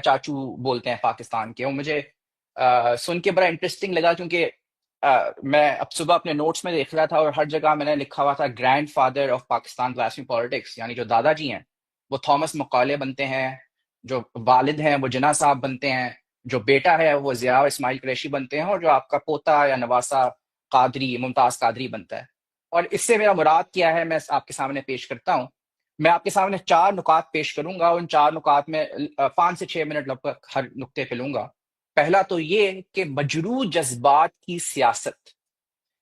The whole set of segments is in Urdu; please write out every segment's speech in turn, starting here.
چاچو بولتے ہیں پاکستان کے. وہ مجھے سن کے بڑا انٹرسٹنگ لگا، کیونکہ میں اب صبح اپنے نوٹس میں دیکھ رہا تھا اور ہر جگہ میں نے لکھا ہوا تھا grand father of Pakistan blasphemy politics, یعنی جو دادا جی ہیں وہ تھامس مکالے بنتے ہیں، جو والد ہیں وہ جناح صاحب بنتے ہیں، جو بیٹا ہے وہ ضیاء اور اسماعیل قریشی بنتے ہیں، اور جو آپ کا پوتا یا نواسا قادری ممتاز قادری بنتا ہے. اور اس سے میرا مراد کیا ہے میں آپ کے سامنے پیش کرتا ہوں. میں آپ کے سامنے 4 نکات پیش کروں گا، ان 4 نکات میں 5 سے 6 منٹ لگ بھگ ہر نقطے پہ لوں گا. پہلا تو یہ کہ مجروح جذبات کی سیاست،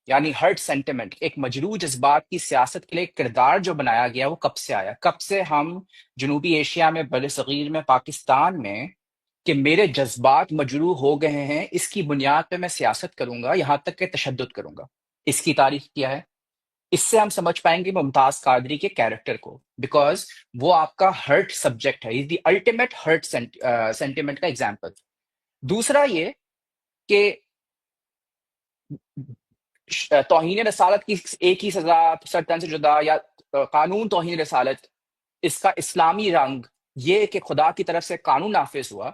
یعنی ہرٹ سینٹیمنٹ، ایک مجروح جذبات کی سیاست کے لیے کردار جو بنایا گیا وہ کب سے آیا، کب سے ہم جنوبی ایشیا میں، بر صغیر میں، پاکستان میں، کہ میرے جذبات مجروح ہو گئے ہیں، اس کی بنیاد پہ میں سیاست کروں گا، یہاں تک کہ تشدد کروں گا. اس کی تاریخ کیا ہے؟ اس سے ہم سمجھ پائیں گے ممتاز قادری کے کیریکٹر کو، بیکاز وہ آپ کا ہرٹ سبجیکٹ ہے، دی الٹیمیٹ ہرٹ سینٹیمنٹ کا ایگزامپل. دوسرا یہ کہ توہین رسالت کی ایک ہی سزا، سرطن سے جدا، یا قانون توہین رسالت، اس کا اسلامی رنگ، یہ کہ خدا کی طرف سے قانون نافذ ہوا،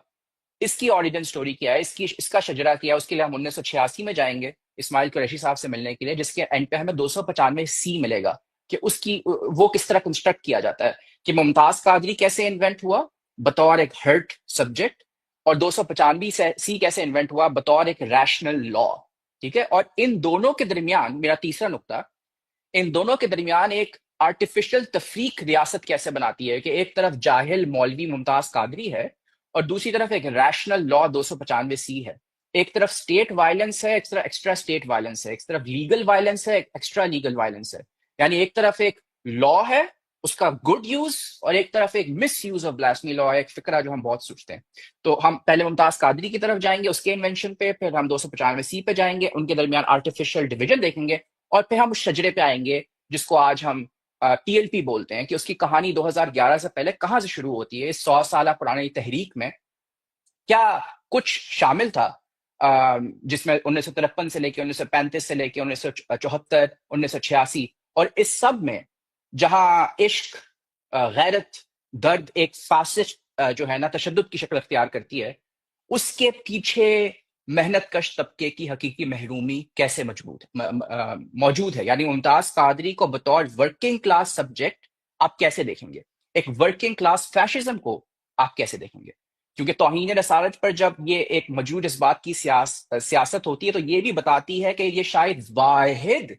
اس کی اوریجن سٹوری کیا ہے، اس کا شجرہ کیا ہے. اس کے لیے ہم 1986 میں جائیں گے اسماعیل قریشی صاحب سے ملنے کے لیے، جس کے اینڈ پہ ہمیں 295 ملے گا کہ اس کی وہ کس طرح کنسٹرکٹ کیا جاتا ہے، کہ ممتاز قادری کیسے انوینٹ ہوا بطور ایک ہرٹ سبجیکٹ، اور 295 کیسے انوینٹ ہوا بطور ایک ریشنل لا. ٹھیک ہے. اور ان دونوں کے درمیان میرا تیسرا نقطہ، ان دونوں کے درمیان ایک آرٹیفیشل تفریق ریاست کیسے بناتی ہے، کہ ایک طرف جاہل مولوی ممتاز قادری ہے اور دوسری طرف ایک ریشنل لا 295 ہے. ایک طرف اسٹیٹ وائلنس ہے، ایک طرف ایکسٹرا اسٹیٹ وائلنس ہے، ایک طرف لیگل وائلنس ہے، ایکسٹرا لیگل وائلنس ہے. یعنی ایک طرف ایک لا ہے اس کا گڈ یوز، اور ایک طرف ایک مس یوز آف بلاسفیمی لا ہے، ایک فکرہ جو ہم بہت سوچتے ہیں. تو ہم پہلے ممتاز قادری کی طرف جائیں گے، اس کے انوینشن پہ، پھر ہم 295 پہ جائیں گے، ان کے درمیان آرٹیفیشل ڈویژن دیکھیں گے، اور پھر ہم اس شجرے پہ آئیں گے جس کو آج ہم ٹی ایل پی بولتے ہیں، کہ اس کی کہانی 2011 سے پہلے کہاں سے شروع ہوتی ہے. اس 100 سالہ پرانی تحریک میں کیا کچھ شامل تھا، جس میں 1953 سے لے کے 1935 سے لے کے 1974 1986، اور اس سب میں جہاں عشق، غیرت، درد ایک فاسد جو ہے نا تشدد کی شکل اختیار کرتی ہے، اس کے پیچھے محنت کش طبقے کی حقیقی محرومی کیسے موجود ہے. یعنی ممتاز قادری کو بطور ورکنگ کلاس سبجیکٹ آپ کیسے دیکھیں گے، ایک ورکنگ کلاس فیشزم کو آپ کیسے دیکھیں گے. کیونکہ توہین رسالت پر جب یہ ایک مجروح جذبات کی سیاست ہوتی ہے تو یہ بھی بتاتی ہے کہ یہ شاید واحد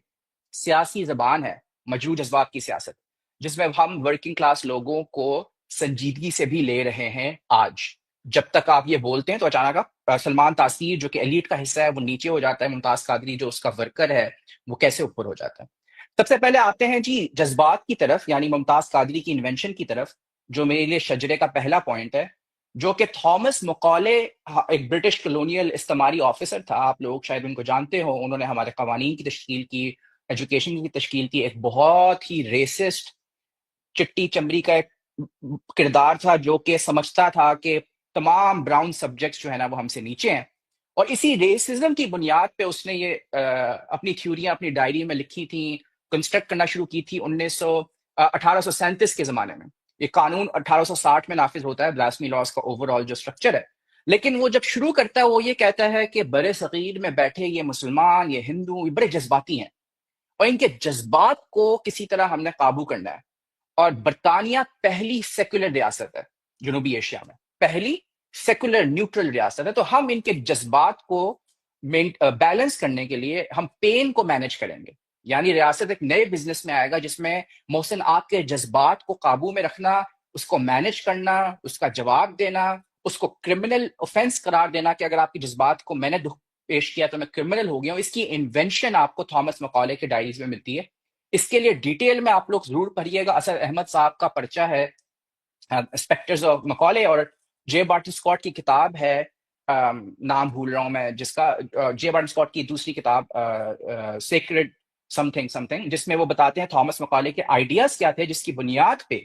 سیاسی زبان ہے، مجروح جذبات کی سیاست، جس میں ہم ورکنگ کلاس لوگوں کو سنجیدگی سے بھی لے رہے ہیں آج. جب تک آپ یہ بولتے ہیں تو اچانک آپ سلمان تاثیر جو کہ ایلیٹ کا حصہ ہے وہ نیچے ہو جاتا ہے، ممتاز قادری جو اس کا ورکر ہے وہ کیسے اوپر ہو جاتا ہے. سب سے پہلے آتے ہیں جی جذبات کی طرف، یعنی ممتاز قادری کی انوینشن کی طرف، جو میرے لیے شجرے کا پہلا پوائنٹ ہے، جو کہ تھامس مکالے ایک برٹش کلونیل استعماری آفیسر تھا. آپ لوگ شاید ان کو جانتے ہو، انہوں نے ہمارے قوانین کی تشکیل کی، ایجوکیشن کی تشکیل کی. ایک بہت ہی ریسسٹ چٹی چمڑی کا ایک کردار تھا، جو کہ سمجھتا تھا کہ تمام براؤن سبجیکٹس جو ہے نا وہ ہم سے نیچے ہیں. اور اسی ریسزم کی بنیاد پہ اس نے یہ اپنی تھیوریاں اپنی ڈائری میں لکھی تھیں، کنسٹرکٹ کرنا شروع کی تھی 1837 کے زمانے میں. یہ قانون 1860 میں نافذ ہوتا ہے، بلاسفیمی لاز کا اوور آل جو اسٹرکچر ہے. لیکن وہ جب شروع کرتا ہے وہ یہ کہتا ہے کہ بر صغیر میں بیٹھے یہ مسلمان، یہ ہندو، یہ بڑے جذباتی ہیں، اور ان کے جذبات کو کسی طرح ہم نے قابو کرنا ہے. اور برطانیہ پہلی سیکولر ریاست ہے جنوبی ایشیا میں، پہلی سیکولر نیوٹرل ریاست ہے. تو ہم ان کے جذبات کو بیلنس کرنے کے لیے ہم پین کو مینج کریں گے. یعنی ریاست ایک نئے بزنس میں آئے گا جس میں محسن آپ کے جذبات کو قابو میں رکھنا، اس کو مینج کرنا، اس کا جواب دینا، اس کو کرمنل اوفینس قرار دینا، کہ اگر آپ کے جذبات کو میں نے دکھ پیش کیا تو میں کرمنل ہو گیا ہوں. اس کی انوینشن آپ کو تھامس مکالے کے ڈائریز میں ملتی ہے. اس کے لیے ڈیٹیل میں آپ لوگ ضرور پڑھیے گا. اصل احمد صاحب کا پرچہ ہے اسپیکٹرز آف مکالے، اور جے بارٹن اسکاٹ کی کتاب ہے، نام بھول رہا ہوں میں جس کا، جے بارٹن اسکاٹ کی دوسری کتاب سیکرڈ سم تھنگ، جس میں وہ بتاتے ہیں تھامس مکالے کے آئیڈیاز کیا تھے، جس کی بنیاد پہ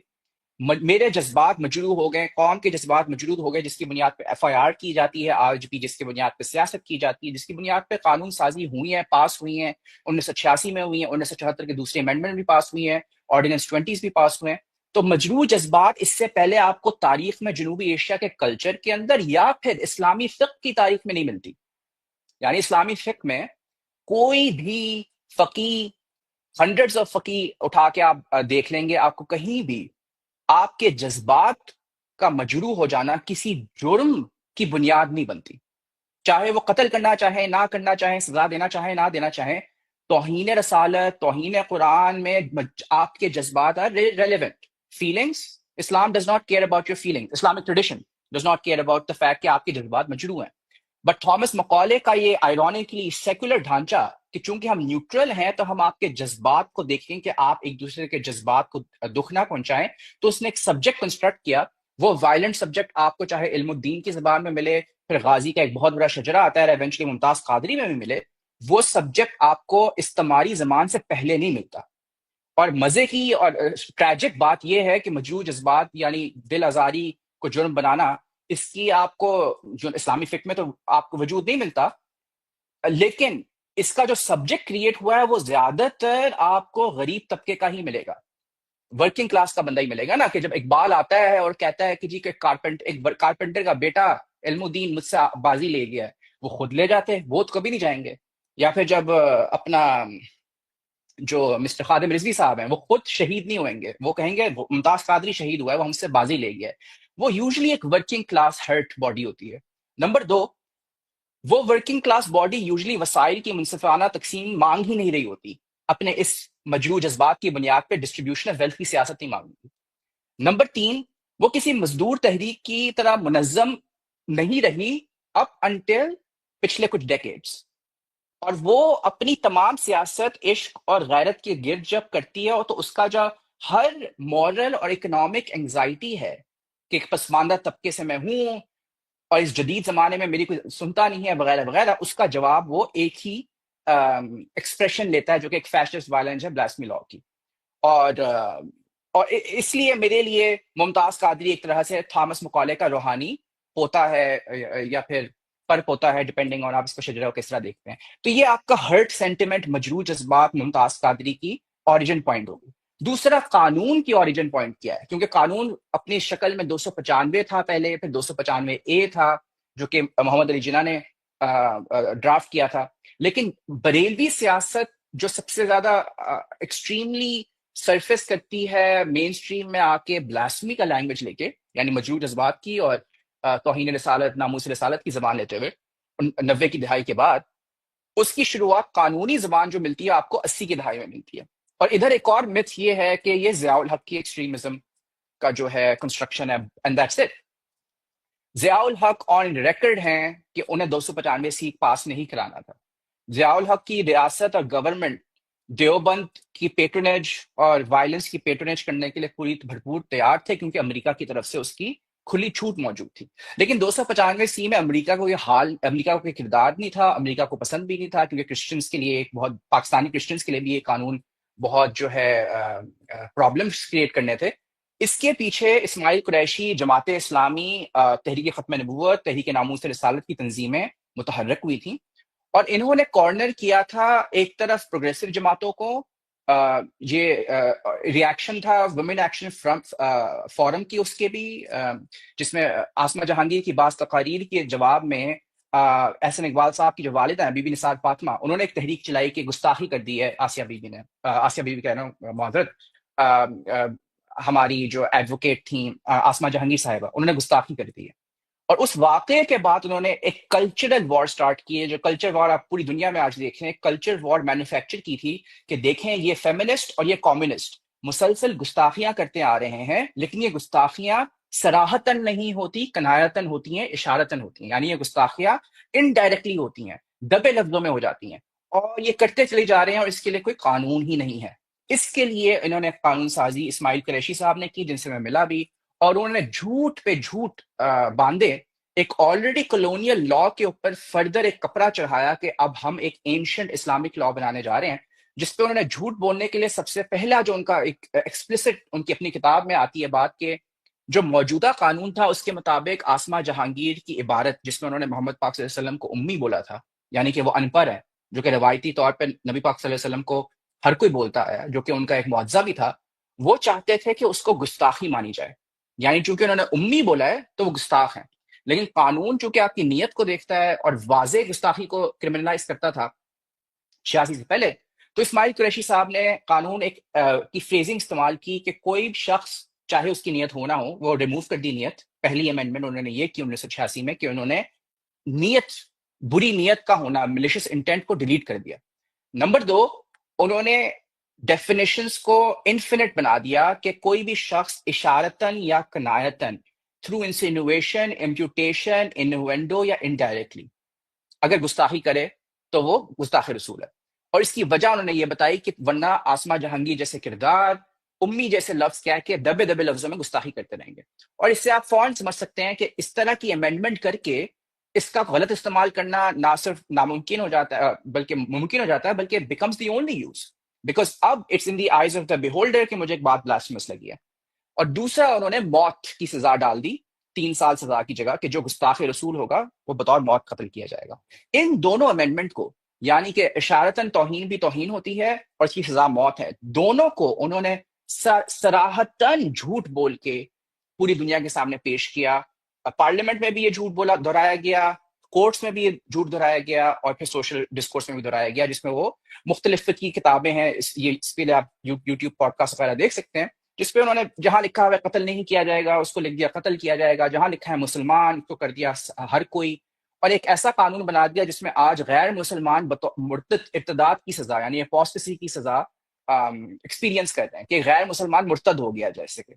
میرے جذبات مجروح ہو گئے، قوم کے جذبات مجروح ہو گئے، جس کی بنیاد پہ ایف آئی آر کی جاتی ہے آج بھی، جس کی بنیاد پہ سیاست کی جاتی ہے، جس کی بنیاد پہ قانون سازی ہوئی ہیں، پاس ہوئی ہیں، 1986 میں ہوئی ہیں، 1974 کے دوسری امینڈمنٹ بھی پاس ہوئی ہیں، آرڈیننس 20 بھی پاس ہوئے ہیں. تو مجروح جذبات اس سے پہلے آپ کو تاریخ میں جنوبی ایشیا کے کلچر کے اندر یا پھر اسلامی فقہ کی تاریخ میں نہیں ملتی. یعنی اسلامی فقہ میں کوئی بھی فقی، ہنڈریڈز آف فقی اٹھا کے آپ دیکھ لیں گے، آپ کو کہیں بھی آپ کے جذبات کا مجروح ہو جانا کسی جرم کی بنیاد نہیں بنتی. چاہے وہ قتل کرنا چاہیں، نہ کرنا چاہیں، سزا دینا چاہیں، نہ دینا چاہیں، توہین رسالت، توہین قرآن میں آپ کے جذبات are relevant. Feelings, Islam does not care about your feelings. Islamic tradition does not care about the fact کہ آپ کے جذبات مجروح ہیں. بٹ تھامس مکالے کا یہ آئرونیکلی سیکولر ڈھانچہ کہ چونکہ ہم نیوٹرل ہیں تو ہم آپ کے جذبات کو دیکھیں کہ آپ ایک دوسرے کے جذبات کو دکھ نہ پہنچائیں، تو اس نے ایک سبجیکٹ کنسٹرکٹ کیا. وہ وائلنٹ سبجیکٹ آپ کو چاہے علم الدین کی زبان میں ملے، پھر غازی کا ایک بہت بڑا شجرہ آتا ہے، ایونچولی ممتاز قادری میں بھی ملے، وہ سبجیکٹ آپ کو استعماری زمان سے پہلے نہیں ملتا. اور مزے کی اور ٹریجک بات یہ ہے کہ مجروح جذبات یعنی دل آزاری کو جرم بنانا، اس کی آپ کو جو اسلامی فقہ میں تو آپ کو وجود نہیں ملتا، لیکن اس کا جو سبجیکٹ کریٹ ہوا ہے وہ زیادہ تر آپ کو غریب طبقے کا ہی ملے گا، ورکنگ کلاس کا بندہ ہی ملے گا نا. کہ جب اقبال آتا ہے اور کہتا ہے کہ جی کہ ایک کارپینٹر کا بیٹا علم الدین مجھ سے بازی لے گیا ہے، وہ خود لے جاتے، وہ تو کبھی نہیں جائیں گے. یا پھر جب اپنا جو مسٹر خادم رضوی صاحب ہیں وہ خود شہید نہیں ہوئیں گے، وہ کہیں گے ممتاز قادری شہید ہوا ہے، وہ ہم سے بازی لے گیا ہے. وہ یوزلی ایک ورکنگ کلاس ہرٹ باڈی ہوتی ہے. نمبر دو، وہ ورکنگ کلاس باڈی یوزلی وسائل کی منصفانہ تقسیم مانگ ہی نہیں رہی ہوتی، اپنے اس مجروح جذبات کی بنیاد پہ ڈسٹریبیوشن آف ویلتھ کی سیاست نہیں مانگتی. نمبر تین، وہ کسی مزدور تحریک کی طرح منظم نہیں رہی اپ انٹل پچھلے کچھ ڈیکیڈز، اور وہ اپنی تمام سیاست عشق اور غیرت کے گرد جب کرتی ہے تو اس کا جو ہر مورل اور اکنامک انگزائٹی ہے کہ ایک پسماندہ طبقے سے میں ہوں اور اس جدید زمانے میں میری کوئی سنتا نہیں ہے وغیرہ وغیرہ، اس کا جواب وہ ایک ہی ایکسپریشن لیتا ہے جو کہ ایک فیشسٹ وائلنس ہے، بلاسمی لاء کی. اور اس لیے میرے لیے ممتاز قادری ایک طرح سے تھامس مکالے کا روحانی ہوتا ہے یا پھر فرق ہوتا ہے ڈپینڈنگ آن آپ اس کو شجرہ کو کس طرح دیکھتے ہیں. تو یہ آپ کا ہرٹ سینٹیمنٹ، مجروح جذبات، ممتاز قادری کی اوریجن پوائنٹ ہوگی. دوسرا، قانون کی اوریجن پوائنٹ کیا ہے؟ کیونکہ قانون اپنی شکل میں 295 تھا پہلے، پھر 295 اے تھا جو کہ محمد علی جناح نے ڈرافٹ کیا تھا. لیکن بریلوی سیاست جو سب سے زیادہ ایکسٹریملی سرفیس کرتی ہے مین سٹریم میں آ کے بلاسمی کا لینگویج لے کے، یعنی مجروح جذبات کی اور توہین رسالت، ناموس رسالت کی زبان لیتے ہوئے 90 کی دہائی کے بعد، اس کی شروعات قانونی زبان جو ملتی ہے آپ کو 80 کی دہائی میں ملتی ہے. اور ادھر ایک اور متھ یہ ہے کہ یہ ضیاء الحق کی ایکسٹریمزم کا جو ہے کنسٹرکشن ہے، and that's it. Zia ul Haq on record ہیں کہ انہیں 295 سیٹ پاس نہیں کرانا تھا. ضیاء الحق کی ریاست اور گورنمنٹ دیوبند کی پیٹرنیج اور وائلنس کی پیٹرنیج کرنے کے لیے پوری بھرپور تیار تھے، کیونکہ امریکہ کی طرف سے اس کی کھلی چھوٹ موجود تھی. لیکن 295 سی میں امریکہ کو یہ حال، امریکہ کو کوئی کردار نہیں تھا، امریکہ کو پسند بھی نہیں تھا، کیونکہ کرسچنس کے لیے ایک بہت، پاکستانی کرسچنس کے لیے بھی یہ قانون بہت جو ہے پرابلمس کریٹ کرنے تھے. اس کے پیچھے اسماعیل قریشی، جماعت اسلامی، تحریک ختم نبوت، تحریک ناموس رسالت کی تنظیمیں متحرک ہوئی تھیں، اور انہوں نے کارنر کیا تھا ایک طرف پروگریسو جماعتوں کو. یہ ریاکشن تھا ویمن ایکشن فرنٹ فورم کی، اس کے بھی جس میں آسمہ جہانگیر کی بعض تقاریر کے جواب میں احسن اقبال صاحب کی جو والدہ ہیں بی بی نثار فاطمہ، انہوں نے ایک تحریک چلائی کہ گستاخی کر دی ہے آسیہ بی بی نے، آسیہ بی بی کہہ رہا ہوں معذرت، ہماری جو ایڈوکیٹ تھیں آسمہ جہانگیر صاحبہ، انہوں نے گستاخی کر دی ہے. اور اس واقعے کے بعد انہوں نے ایک کلچرل وار سٹارٹ کی ہے، جو کلچر وار آپ پوری دنیا میں آج دیکھ رہے ہیں. کلچر وار مینوفیکچر کی تھی کہ دیکھیں یہ فیمنسٹ اور یہ کمیونسٹ مسلسل گستاخیاں کرتے آ رہے ہیں، لیکن یہ گستاخیاں صراحتاً نہیں ہوتی، کنایتاً ہوتی ہیں، اشارتاً ہوتی ہیں. یعنی یہ گستاخیاں انڈائریکٹلی ہوتی ہیں، دبے لفظوں میں ہو جاتی ہیں، اور یہ کرتے چلے جا رہے ہیں، اور اس کے لیے کوئی قانون ہی نہیں ہے. اس کے لیے انہوں نے قانون سازی اسماعیل قریشی صاحب نے کی، جن سے میں ملا بھی، اور انہوں نے جھوٹ پہ جھوٹ باندھے ایک آلریڈی کولونیل لا کے اوپر فردر ایک کپڑا چڑھایا کہ اب ہم ایک اینشنٹ اسلامک لا بنانے جا رہے ہیں، جس پہ انہوں نے جھوٹ بولنے کے لیے سب سے پہلا جو ان کا ایک ایکسپلسٹ ان کی اپنی کتاب میں آتی ہے بات کہ جو موجودہ قانون تھا اس کے مطابق آسمہ جہانگیر کی عبارت جس میں انہوں نے محمد پاک صلی اللہ علیہ وسلم کو امی بولا تھا، یعنی کہ وہ ان پڑھ ہے، جو کہ روایتی طور پہ نبی پاک صلی اللہ علیہ وسلم کو ہر کوئی بولتا ہے، جو کہ ان کا ایک معجزہ بھی تھا. وہ چاہتے تھے کہ اس کو گستاخی مانی جائے، یعنی چونکہ انہوں نے امی بولا ہے تو وہ گستاخ ہیں، لیکن قانون چونکہ آپ کی نیت کو دیکھتا ہے اور واضح گستاخی کو کرمنلائز کرتا تھا 86 سے پہلے، تو اسماعیل قریشی صاحب نے قانون ایک کی فریزنگ استعمال کی کہ کوئی بھی شخص چاہے اس کی نیت ہونا ہو، وہ ریموو کر دی نیت. پہلی امینڈمنٹ انہوں نے یہ کی 1986 میں کہ انہوں نے نیت، بری نیت کا ہونا، ملیشس انٹینٹ کو ڈیلیٹ کر دیا. نمبر دو، انہوں نے ڈیفینیشنز کو انفینٹ بنا دیا کہ کوئی بھی شخص اشارتاً یا کنایتاً تھرو انسینویشن، امپیوٹیشن، انوینڈو یا انڈائریکٹلی اگر گستاخی کرے تو وہ گستاخ رسول ہے. اور اس کی وجہ انہوں نے یہ بتائی کہ ورنہ آسما جہانگیر جیسے کردار، امی جیسے لفظ کہہ کے دبے دبے لفظوں میں گستاخی کرتے رہیں گے. اور اس سے آپ فوراً سمجھ سکتے ہیں کہ اس طرح کی امینڈمنٹ کر کے اس کا غلط استعمال کرنا نہ صرف ناممکن ہو جاتا ہے بلکہ ممکن ہو جاتا ہے، بلکہ becomes the only use, because اب it's in the eyes of the beholder کہ مجھے ایک بات بلاسفیمس لگی ہے. اور دوسرا، انہوں نے موت کی سزا ڈال دی 3 سال سزا کی جگہ، کہ جو گستاخ رسول ہوگا وہ بطور موت قتل کیا جائے گا. ان دونوں امینڈمنٹ کو، یعنی کہ اشارتاً توہین بھی توہین ہوتی ہے اور اس کی سزا موت ہے، دونوں کو انہوں نے صراحتاً جھوٹ بول کے پوری دنیا کے سامنے پیش کیا. پارلیمنٹ میں بھی یہ جھوٹ بولا دہرایا گیا، کورٹس میں بھی یہ جھوٹ دہرایا گیا، اور پھر سوشل ڈسکورس میں بھی دہرایا گیا، جس میں وہ مختلف فقہی کتابیں ہیں. اس کے لیے آپ یوٹیوب پوڈ کاسٹ وغیرہ دیکھ سکتے ہیں، جس پہ انہوں نے جہاں لکھا ہوا ہے قتل نہیں کیا جائے گا اس کو لکھ دیا قتل کیا جائے گا، جہاں لکھا ہے مسلمان تو کر دیا ہر کوئی. اور ایک ایسا قانون بنا دیا جس میں آج غیر مسلمان مرتد ارتداد کی سزا، یعنی اپوسٹسی کی سزا ایکسپیرینس کرتے ہیں، کہ غیر مسلمان مرتد ہو گیا جیسے کہ.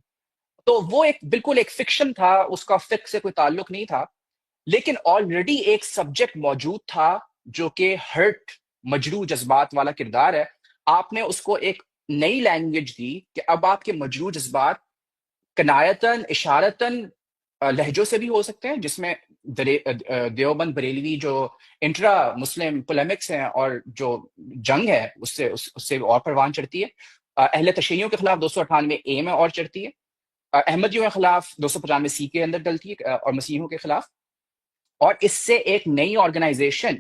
تو وہ ایک بالکل ایک فکشن تھا، اس کا فقہ سے کوئی تعلق نہیں تھا، لیکن آلریڈی ایک سبجیکٹ موجود تھا جو کہ ہرٹ، مجروح جذبات والا کردار ہے. آپ نے اس کو ایک نئی لینگویج دی کہ اب آپ کے مجروح جذبات کنایتاً، اشارتاً لہجوں سے بھی ہو سکتے ہیں، جس میں دیوبند بریلوی جو انٹرا مسلم پولیمکس ہیں اور جو جنگ ہے اس سے اور پروان چڑھتی ہے. اہل تشیعوں کے خلاف 298 میں اور چڑھتی ہے، احمدیوں کے خلاف 295 کے اندر ڈلتی ہے، اور مسیحیوں کے خلاف. اور اس سے ایک نئی آرگنائزیشن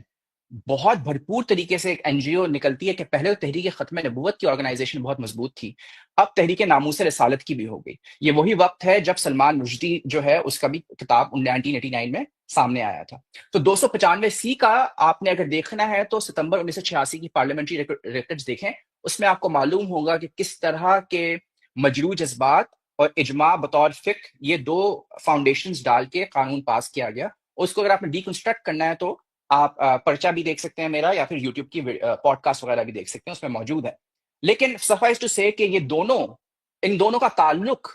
بہت بھرپور طریقے سے ایک این جی او نکلتی ہے، کہ پہلے تو تحریک ختم نبوت کی آرگنائزیشن بہت مضبوط تھی، اب تحریک ناموس رسالت کی بھی ہو گئی. یہ وہی وقت ہے جب سلمان رشدی جو ہے اس کا بھی کتاب 1989 میں سامنے آیا تھا. تو 295 کا آپ نے اگر دیکھنا ہے تو ستمبر 1986 کی پارلیمنٹری ریکارڈز دیکھیں، اس میں آپ کو معلوم ہوگا کہ کس طرح کے مجروح جذبات اور اجماع بطور فقہ، یہ دو فاؤنڈیشنز ڈال کے قانون پاس کیا گیا. اس کو اگر آپ نے ڈیکنسٹرکٹ کرنا ہے تو آپ پرچہ بھی دیکھ سکتے ہیں میرا، یا پھر یوٹیوب کی پوڈ کاسٹ وغیرہ بھی دیکھ سکتے ہیں، اس میں موجود ہے. لیکن سفائس ٹو سے کہ ان دونوں کا تعلق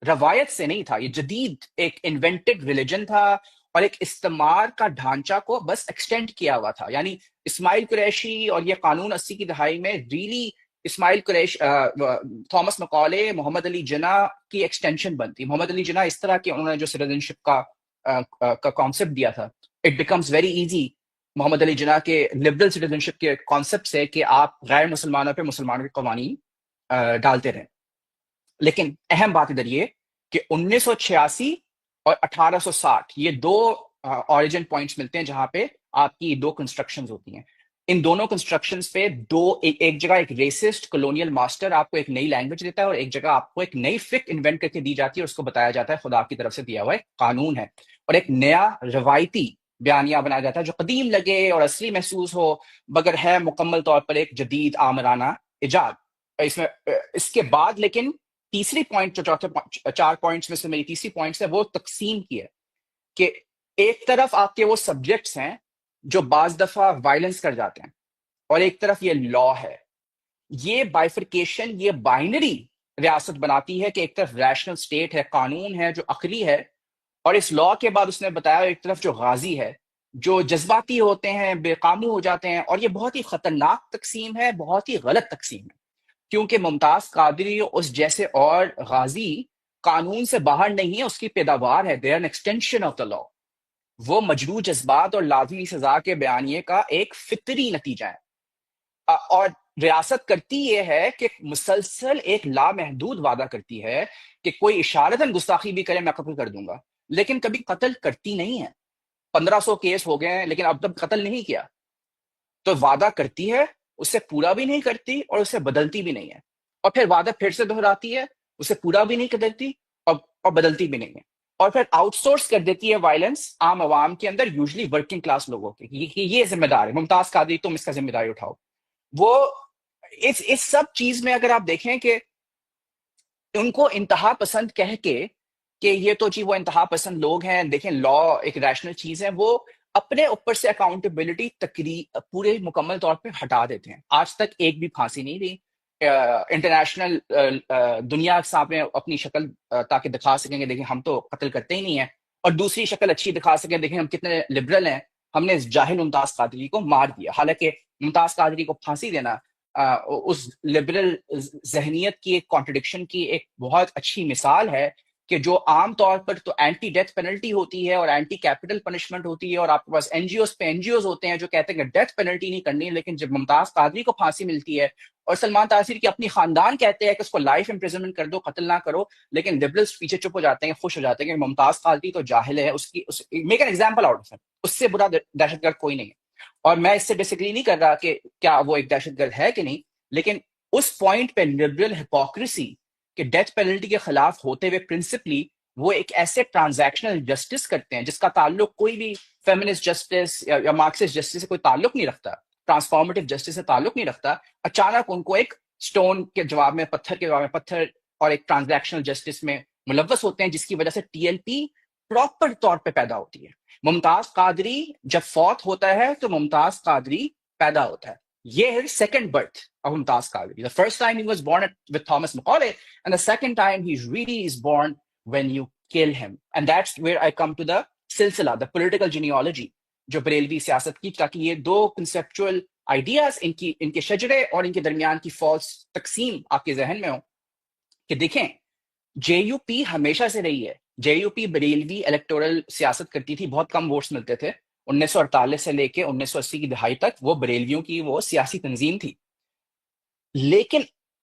روایت سے نہیں تھا، یہ جدید ایک انوینٹڈ ریلیجن تھا، اور ایک استعمار کا ڈھانچہ کو بس ایکسٹینڈ کیا ہوا تھا. یعنی اسماعیل قریشی اور یہ قانون 80 کی دہائی میں ریلی اسماعیل قریش، تھامس مکالے، محمد علی جناح کی ایکسٹینشن بنتی. محمد علی جناح اس طرح کہ انہوں نے جو سٹیزن شپ کا کانسیپٹ دیا تھا، اٹ بیکمز ویری ایزی محمد علی جناح کے لبرل سٹیزن شپ کے کانسیپٹ سے کہ آپ غیر مسلمانوں پہ مسلمانوں کے قوانین ڈالتے رہیں. لیکن اہم بات ادھر یہ کہ 1986 اور 1860 یہ دو اوریجن پوائنٹس ملتے ہیں جہاں پہ آپ کی دو کنسٹرکشنز ہوتی ہیں. ان دونوں کنسٹرکشنز پہ ایک جگہ ایک ریسسٹ کولونیل ماسٹر آپ کو ایک نئی لینگویج دیتا ہے، اور ایک جگہ آپ کو ایک نئی فقہ انوینٹ کر کے دی جاتی ہے، اور اس کو بتایا جاتا ہے خدا کی طرف سے دیا ہوا ایک قانون ہے، اور ایک نیا روایتی بیانیہ بنایا جاتا ہے جو قدیم لگے اور اصلی محسوس ہو، مگر ہے مکمل طور پر ایک جدید آمرانہ ایجاد. اس کے بعد لیکن تیسری پوائنٹ، جو چوتھے 4 پوائنٹس میں سے میری تیسری پوائنٹس ہے، وہ تقسیم کی ہے کہ ایک طرف آپ کے وہ سبجیکٹس ہیں جو بعض دفعہ وائلنس کر جاتے ہیں، اور ایک طرف یہ لا ہے. یہ بائفرکیشن، یہ بائنری ریاست بناتی ہے کہ ایک طرف ریشنل سٹیٹ ہے، قانون ہے جو عقلی ہے، اور اس لا کے بعد اس نے بتایا ایک طرف جو غازی ہے، جو جذباتی ہوتے ہیں، بے قابو ہو جاتے ہیں. اور یہ بہت ہی خطرناک تقسیم ہے، بہت ہی غلط تقسیم ہے، کیونکہ ممتاز قادری اس جیسے اور غازی قانون سے باہر نہیں ہے، اس کی پیداوار ہے، they are an extension of the law. وہ مجروح جذبات اور لازمی سزا کے بیانیے کا ایک فطری نتیجہ ہے. اور ریاست کرتی یہ ہے کہ مسلسل ایک لامحدود وعدہ کرتی ہے کہ کوئی اشارتاً گستاخی بھی کرے میں قتل کر دوں گا، لیکن کبھی قتل کرتی نہیں ہے. 1500 کیس ہو گئے ہیں لیکن اب تک قتل نہیں کیا. تو وعدہ کرتی ہے، اس سے پورا بھی نہیں کرتی اور اسے بدلتی بھی نہیں ہے. اور پھر وعدہ پھر سے دہراتی ہے، اسے پورا بھی نہیں کر دیتی اور بدلتی بھی نہیں ہے، اور پھر آؤٹ سورس کر دیتی ہے وائلنس عام عوام کے اندر، یوزلی ورکنگ کلاس لوگوں کی، یہ ذمہ دار ہے ممتاز قادری، تم اس کا ذمہ داری اٹھاؤ۔ وہ اس سب چیز میں اگر آپ دیکھیں کہ ان کو انتہا پسند کہہ کے کہ یہ تو جی وہ انتہا پسند لوگ ہیں، دیکھیں لا ایک ریشنل چیز ہے، وہ اپنے اوپر سے اکاؤنٹیبلٹی پورے مکمل طور پہ ہٹا دیتے ہیں۔ آج تک ایک بھی پھانسی نہیں دی انٹرنیشنل دنیا کے سامنے اپنی شکل تاکہ دکھا سکیں گے دیکھیں ہم تو قتل کرتے ہی نہیں ہیں، اور دوسری شکل اچھی دکھا سکیں دیکھیں ہم کتنے لبرل ہیں، ہم نے اس جاہل ممتاز قادری کو مار دیا۔ حالانکہ ممتاز قادری کو پھانسی دینا اس لبرل ذہنیت کی ایک کانٹرڈکشن کی ایک بہت اچھی مثال ہے کہ جو عام طور پر تو اینٹی ڈیتھ پینلٹی ہوتی ہے اور اینٹی کیپٹل پنشمنٹ ہوتی ہے، اور آپ کے پاس این جی اوز پہ این جی اوز ہوتے ہیں جو کہتے ہیں کہ ڈیتھ پینلٹی نہیں کرنی، لیکن جب ممتاز قادری کو پھانسی ملتی ہے اور سلمان تاثیر کی اپنی خاندان کہتے ہیں کہ اس کو لائف امپریزنمنٹ کر دو، قتل نہ کرو، لیکن لبرلز پیچھے چپ ہو جاتے ہیں، خوش ہو جاتے ہیں کہ ممتاز قادری تو جاہل ہے، make an example out of, اس سے برا دہشت گرد کوئی نہیں ہے۔ اور میں اس سے ڈس ایگری نہیں کر رہا کہ کیا وہ ایک دہشت گرد ہے کہ نہیں، لیکن اس پوائنٹ پہ لبرل ہپوکریسی کہ ڈیتھ پینلٹی کے خلاف ہوتے ہوئے پرنسپلی وہ ایک ایسے ٹرانزیکشنل جسٹس کرتے ہیں جس کا تعلق کوئی بھی فیمنسٹ جسٹس یا مارکسسٹ جسٹس سے کوئی تعلق نہیں رکھتا، ٹرانسفارمیٹو جسٹس سے تعلق نہیں رکھتا، اچانک ان کو ایک سٹون کے جواب میں پتھر کے جواب میں پتھر اور ایک ٹرانزیکشنل جسٹس میں ملوث ہوتے ہیں، جس کی وجہ سے ٹی ایل پی پراپر طور پہ پیدا ہوتی ہے۔ ممتاز قادری جب فوت ہوتا ہے تو ممتاز قادری پیدا ہوتا ہے، یہ ہے second birth of Mumtaz Qadri. The first time he was born with Thomas Macaulay, and the second time he really is born when you kill him. And that's where I come to the silsila, the political genealogy, جو بریلوی سیاست کی، تاکہ یہ دو کنسپچول آئیڈیاز ان کے شجرے اور ان کے درمیان کی فالس تقسیم آپ کے ذہن میں ہو کہ دیکھیں جے یو پی ہمیشہ سے رہی ہے، جے یو پی بریلوی الیکٹورل سیاست کرتی تھی، بہت کم ووٹس ملتے تھے 1948 سے لے کے 1980 کی دہائی تک، وہ بریلویوں کی وہ سیاسی تنظیم تھی۔ لیکن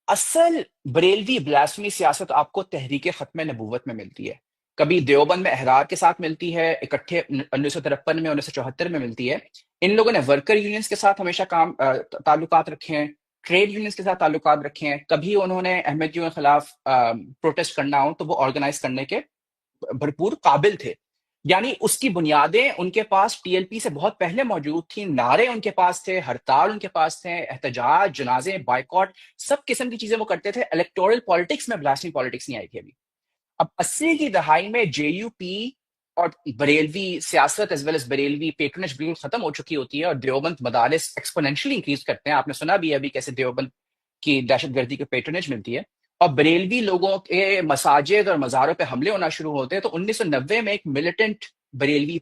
اصل بریلوی بلاسفمی سیاست آپ کو تحریک ختم نبوت میں ملتی ہے، کبھی دیوبند میں احرار کے ساتھ ملتی ہے، اکٹھے 1953 میں 1974 میں ملتی ہے۔ ان لوگوں نے ورکر یونینز کے ساتھ ہمیشہ تعلقات رکھے ہیں، ٹریڈ یونینز کے ساتھ تعلقات رکھے ہیں، کبھی انہوں نے احمدیوں کے خلاف پروٹیسٹ کرنا ہو تو وہ آرگنائز کرنے کے بھرپور قابل تھے۔ یعنی اس کی بنیادیں ان کے پاس ٹی ایل پی سے بہت پہلے موجود تھیں، نعرے ان کے پاس تھے، ہڑتال ان کے پاس تھے، احتجاج، جنازے، بائیکاٹ، سب قسم کی چیزیں وہ کرتے تھے۔ الیکٹورل پالیٹکس میں بلاسفمی پالیٹکس نہیں آئی تھی ابھی۔ اب 80 کی دہائی میں جے یو پی اور بریلوی سیاست as well as Barelvi patronage بالکل ختم ہو چکی ہوتی ہے، اور دیوبند مدارس ایکسپونینشلی انکریز کرتے ہیں۔ آپ نے سنا بھی ہے ابھی کیسے دیوبند کی دہشت گردی کو پیٹرنیج ملتی ہے، اور بریلوی لوگوں کے مساجد اور مزاروں پہ حملے ہونا شروع ہوتے ہیں۔ تو 1990 میں ایک ملیٹنٹ بریلوی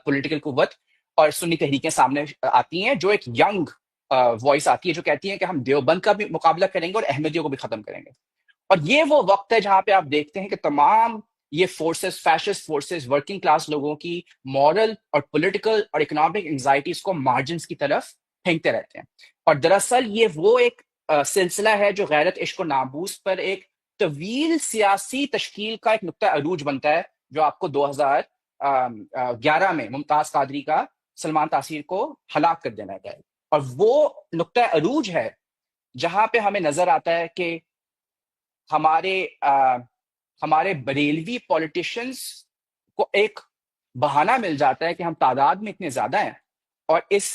پولیٹیکل قوت اور سنی تحریکیں سامنے آتی ہیں، جو ایک ینگ وائس آتی ہے جو کہتی ہیں کہ ہم دیوبند کا بھی مقابلہ کریں گے اور احمدیوں کو بھی ختم کریں گے۔ اور یہ وہ وقت ہے جہاں پہ آپ دیکھتے ہیں کہ تمام یہ forces, fascist forces, working class لوگوں کی مورل اور پولیٹیکل اور اکنامک انگزائٹیز کو مارجنز کی طرف پھینکتے رہتے ہیں۔ اور دراصل یہ وہ ایک سلسلہ ہے جو غیرت، عشق و ناموس پر ایک طویل سیاسی تشکیل کا ایک نقطہ عروج بنتا ہے، جو آپ کو 2011 میں ممتاز قادری کا سلمان تاثیر کو ہلاک کر دینا ہے۔ اور وہ نقطہ عروج ہے جہاں پہ ہمیں نظر آتا ہے کہ ہمارے بریلوی پولیٹیشنز کو ایک بہانہ مل جاتا ہے کہ ہم تعداد میں اتنے زیادہ ہیں، اور اس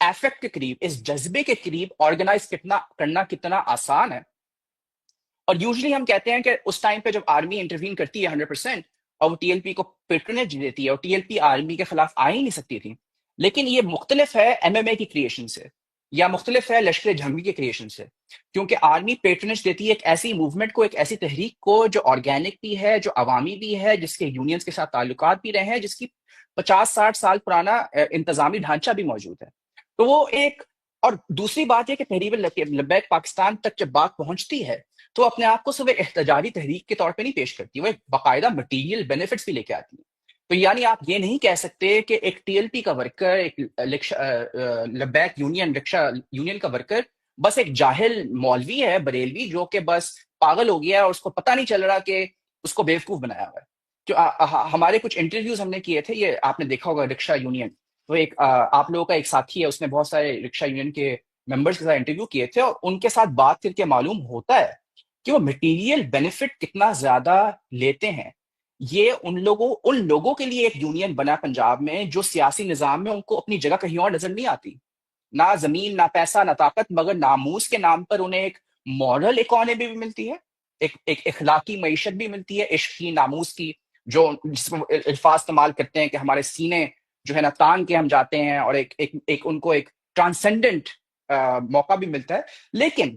ایفیکٹ کے قریب، اس جذبے کے قریب آرگنائز کرنا کتنا آسان ہے۔ اور یوزلی ہم کہتے ہیں کہ اس ٹائم پہ جب آرمی انٹروین کرتی ہے 100% اور وہ ٹی ایل پی کو پیٹرنیج دیتی ہے، اور ٹی ایل پی آرمی کے خلاف آ ہی نہیں سکتی تھی، لیکن یہ مختلف ہے ایم ایم اے کی کریشن سے، یا مختلف ہے لشکر جھنگی کے کریشن سے، کیونکہ آرمی پیٹرنیج دیتی ہے ایک ایسی موومنٹ کو، ایک ایسی تحریک کو جو آرگینک بھی ہے، جو عوامی بھی ہے، جس کے یونینز کے ساتھ تعلقات بھی رہے ہیں، جس کی 50-60 سال پرانا انتظامی ڈھانچہ بھی موجود ہے۔ تو وہ ایک، اور دوسری بات یہ کہ تحریک لبیک پاکستان تک جب بات پہنچتی ہے تو اپنے آپ کو صرف احتجاجی تحریک کے طور پہ نہیں پیش کرتی، وہ ایک باقاعدہ مٹیریل بینیفٹس بھی لے کے آتی ہے۔ تو یعنی آپ یہ نہیں کہہ سکتے کہ ایک ٹی ایل پی کا ورکر، ایک لبیک یونین، رکشا یونین کا ورکر بس ایک جاہل مولوی ہے بریلوی جو کہ بس پاگل ہو گیا ہے اور اس کو پتہ نہیں چل رہا کہ اس کو بیوقوف بنایا ہوا ہے۔ جو ہمارے کچھ انٹرویوز ہم نے کیے تھے، یہ آپ نے دیکھا ہوگا رکشا یونین، وہ ایک آپ لوگوں کا ایک ساتھی ہے، اس نے بہت سارے رکشا یونین کے ممبرس کے ساتھ انٹرویو کیے تھے، اور ان کے ساتھ بات کر کے معلوم ہوتا ہے کہ وہ مٹیریل بینیفٹ کتنا زیادہ لیتے ہیں. یہ ان لوگوں کے لیے ایک یونین بنا پنجاب میں جو سیاسی نظام میں ان کو اپنی جگہ کہیں اور نظر نہیں آتی. نہ زمین، نہ پیسہ، نہ طاقت، مگر ناموس کے نام پر انہیں ایک مورل اکانومی بھی ملتی ہے، ایک اخلاقی معیشت بھی ملتی ہے، عشق کی، ناموس کی، جو جس میں الفاظ استعمال کرتے ہیں کہ ہمارے سینے جو ہے نا تان کے ہم جاتے ہیں، اور ایک ان کو ایک ٹرانسینڈنٹ موقع بھی ملتا ہے. لیکن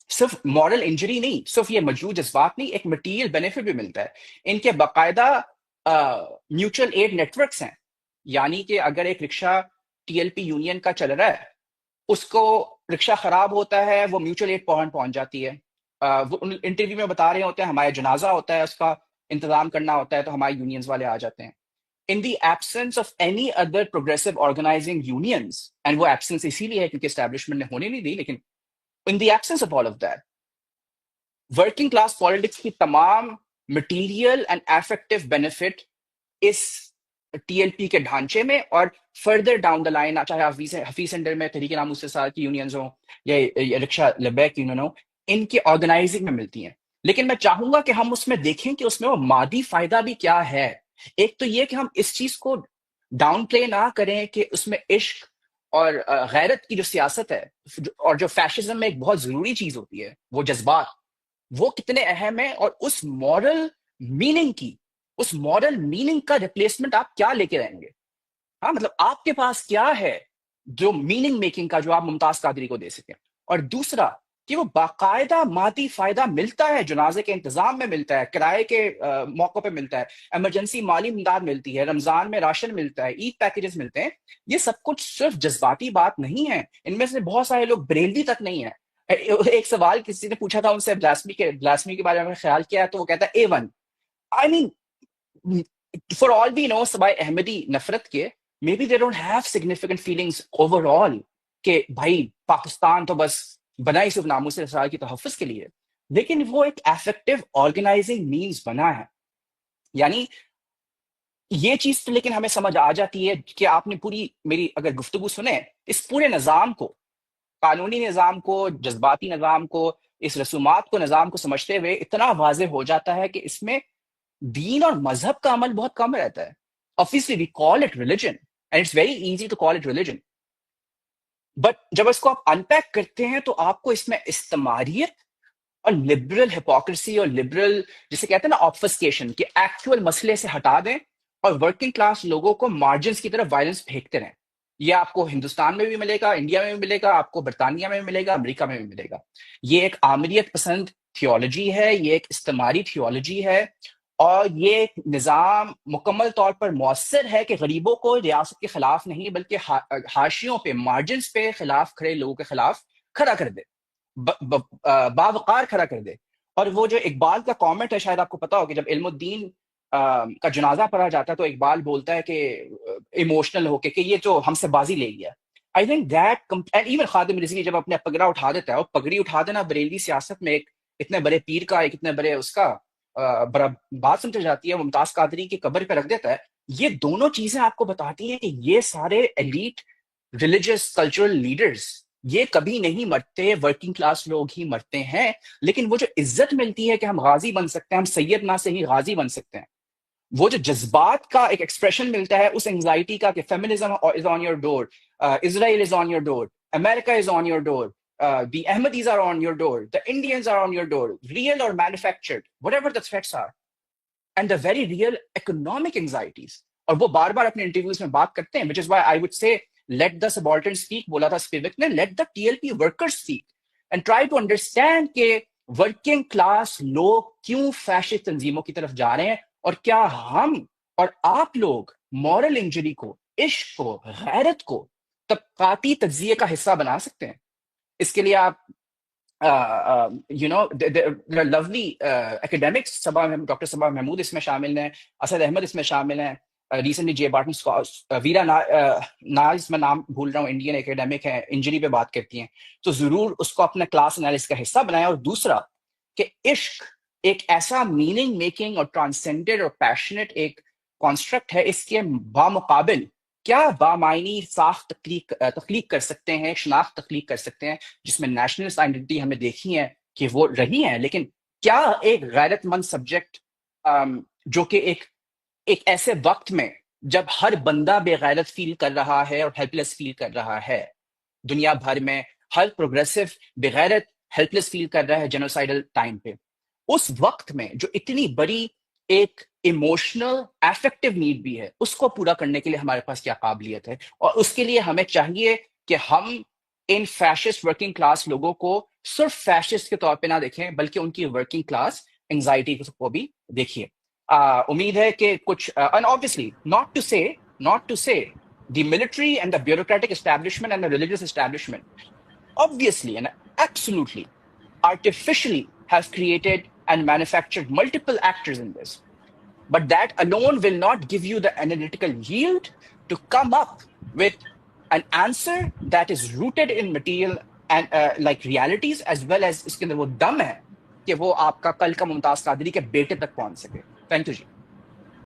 صرف مورل انجری نہیں، صرف یہ مجروح جذبات نہیں، ایک مٹیریل بینیفٹ بھی ملتا ہے. ان کے باقاعدہ میوچل ایڈ نیٹورکس ہیں. یعنی کہ اگر ایک رکشہ ٹی ایل پی یونین کا چل رہا ہے، اس کو رکشہ خراب ہوتا ہے، وہ میوچل ایڈ پہنچ جاتی ہے. وہ انٹرویو میں بتا رہے ہوتے ہیں ہمارا جنازہ ہوتا ہے، اس کا انتظام کرنا ہوتا ہے، تو ہمارے یونینز والے آ جاتے ہیں. In the absence of any other progressive organizing unions, and وہ absence اسی لیے ہے کیونکہ اسٹیبلشمنٹ نے ہونے نہیں دی، لیکن in the absence of all of that, working class politics کی تمام مٹیریل اینڈ افیکٹو بینیفٹ اس ٹی ایل پی کے ڈھانچے میں اور فردر ڈاؤن دا لائن، چاہے حفیظ سینٹر میں تحریک ناموس سال کی یونینز ہوں یا رکشہ لبیک یونین ہوں، ان کی آرگنائزنگ میں ملتی ہیں. لیکن میں چاہوں گا کہ ہم اس میں دیکھیں کہ اس میں وہ مادی فائدہ بھی کیا ہے. ایک تو یہ کہ ہم اس چیز کو ڈاؤن پلے نہ کریں کہ اس میں عشق اور غیرت کی جو سیاست ہے، اور جو فیشزم میں ایک بہت ضروری چیز ہوتی ہے، وہ جذبات، وہ کتنے اہم ہیں، اور اس مورل میننگ کا ریپلیسمنٹ آپ کیا لے کے رہیں گے. ہاں، مطلب آپ کے پاس کیا ہے جو میننگ میکنگ کا جو آپ ممتاز قادری کو دے سکیں. اور دوسرا کہ وہ باقاعدہ مادی فائدہ ملتا ہے، جنازے کے انتظام میں ملتا ہے، کرائے کے موقع پہ ملتا ہے، ایمرجنسی مالی امداد ملتی ہے، رمضان میں راشن ملتا ہے، عید پیکیجز ملتے ہیں. یہ سب کچھ صرف جذباتی بات نہیں ہے. ان میں سے بہت سارے لوگ بریلوی تک نہیں ہیں. ایک سوال کسی نے پوچھا تھا ان سے بلاسمی کے بارے میں خیال کیا ہے، تو وہ کہتا ہے A1. I main for all وی نو سوائے احمدی نفرت کے maybe they don't have significant feelings over all کہ بھائی پاکستان تو بس بنا ہی صرف ناموس اسرار کی تحفظ کے لیے، لیکن وہ ایک افیکٹو آرگنائزنگ مینس بنا ہے. یعنی یہ چیز تو لیکن ہمیں سمجھ آ جاتی ہے کہ آپ نے پوری میری اگر گفتگو سنے، اس پورے نظام کو، قانونی نظام کو، جذباتی نظام کو، اس رسومات کو، نظام کو سمجھتے ہوئے اتنا واضح ہو جاتا ہے کہ اس میں دین اور مذہب کا عمل بہت کم رہتا ہے. Obviously we call it religion and it's very easy to call it religion, but جب اس کو آپ انپیک کرتے ہیں تو آپ کو اس میں استعماریت اور لبرل ہپوکریسی اور لبرل جسے کہتے ہیں نا آبفسکیشن، کہ ایکچوئل مسئلے سے ہٹا دیں اور ورکنگ کلاس لوگوں کو مارجنس کی طرف وائلنس پھینکتے رہیں. یہ آپ کو ہندوستان میں بھی ملے گا، انڈیا میں بھی ملے گا، آپ کو برطانیہ میں بھی ملے گا، امریکہ میں بھی ملے گا. یہ ایک آمریت پسند تھیولوجی ہے، یہ ایک استعماری تھیولوجی ہے، اور یہ نظام مکمل طور پر مؤثر ہے کہ غریبوں کو ریاست کے خلاف نہیں بلکہ حاشیوں پہ، مارجنس پہ خلاف کھڑے لوگوں کے خلاف کھڑا کر دے، باوقار کھڑا کر دے. اور وہ جو اقبال کا کامنٹ ہے، شاید آپ کو پتا ہو کہ جب علم الدین کا جنازہ پڑھا جاتا ہے تو اقبال بولتا ہے کہ ایموشنل ہو کے کہ یہ جو ہم سے بازی لے گیا. آئی تھنک دیٹ ایون خادم رضوی جب اپنے پگڑا اٹھا دیتا ہے، اور پگڑی اٹھا دینا بریلوی سیاست میں ایک اتنے بڑے پیر کا، ایک اتنے بڑے اس کا بڑا بات سمجھ جاتی ہے، ممتاز قادری کی قبر پہ رکھ دیتا ہے. یہ دونوں چیزیں آپ کو بتاتی ہیں کہ یہ سارے ایلیٹ ریلیجس کلچرل لیڈرز یہ کبھی نہیں مرتے، ورکنگ کلاس لوگ ہی مرتے ہیں. لیکن وہ جو عزت ملتی ہے کہ ہم غازی بن سکتے ہیں، ہم سید نہ سے ہی غازی بن سکتے ہیں، وہ جو جذبات کا ایک ایکسپریشن ملتا ہے اس انگزائٹی کا کہ feminism is on your door, Israel is on your door, America is on your door, the Ahmadis are on your door, the Indians are on your door, real or manufactured, whatever the threats are, and the very real economic anxieties. اور وہ بار بار اپنے انٹرویوز میں بات کرتے ہیں، which is why I would say let the subaltern speak. بولا تھا اسپیوک نے، let the TLP workers speak and try to understand کہ ورکنگ کلاس لوگ کیوں فیشسٹ تنظیموں کی طرف جا رہے ہیں، اور کیا ہم اور آپ لوگ مورل انجری کو، عشق کو، غیرت کو طبقاتی تجزیے کا حصہ بنا سکتے ہیں. اس کے لیے آپ لولی اکیڈیمکس، ڈاکٹر صبا محمود اس میں شامل ہیں، اسد احمد اس میں شامل ہیں، ریسنٹلی جے بارٹن، ویرا ناز، میں نام بھول رہا ہوں، انڈین اکیڈیمک ہے، انجری پہ بات کرتی ہیں. تو ضرور اس کو اپنا کلاس انالیسس کا حصہ بنائیں. اور دوسرا کہ عشق ایک ایسا میننگ میکنگ اور ٹرانسینڈنٹ اور پیشنیٹ ایک کانسٹرکٹ ہے، اس کے بامقابل کیا بامعنی ساخت تخلیق کر سکتے ہیں، شناخت تخلیق کر سکتے ہیں، جس میں نیشنلسٹ آئیڈینٹی ہمیں دیکھی ہے کہ وہ رہی ہیں، لیکن کیا ایک غیرت مند سبجیکٹ جو کہ ایک ایسے وقت میں جب ہر بندہ بے غیرت فیل کر رہا ہے اور ہیلپ لیس فیل کر رہا ہے، دنیا بھر میں ہر پروگریسو بغیرت ہیلپ لیس فیل کر رہا ہے جینوسائیڈل ٹائم پہ، اس وقت میں جو اتنی بڑی ایک ایموشنل افیکٹو نیڈ بھی ہے، اس کو پورا کرنے کے لیے ہمارے پاس کیا قابلیت ہے؟ اور اس کے لیے ہمیں چاہیے کہ ہم ان فیشسٹ ورکنگ کلاس لوگوں کو صرف فیشسٹ کے طور پہ نہ دیکھیں، بلکہ ان کی ورکنگ کلاس انگزائٹی کو بھی دیکھیے۔ امید ہے کہ کچھ and obviously not to say the military and the bureaucratic establishment and the religious establishment obviously and absolutely artificially have created and manufactured multiple actors in this, but that alone will not give you the analytical yield to come up with an answer that is rooted in material and like realities, as well as اس کے اندر وہ دم ہے کہ وہ آپ کا کل کا ممتاز قادری کے بیٹے تک پہنچ سکے۔ Thank you G.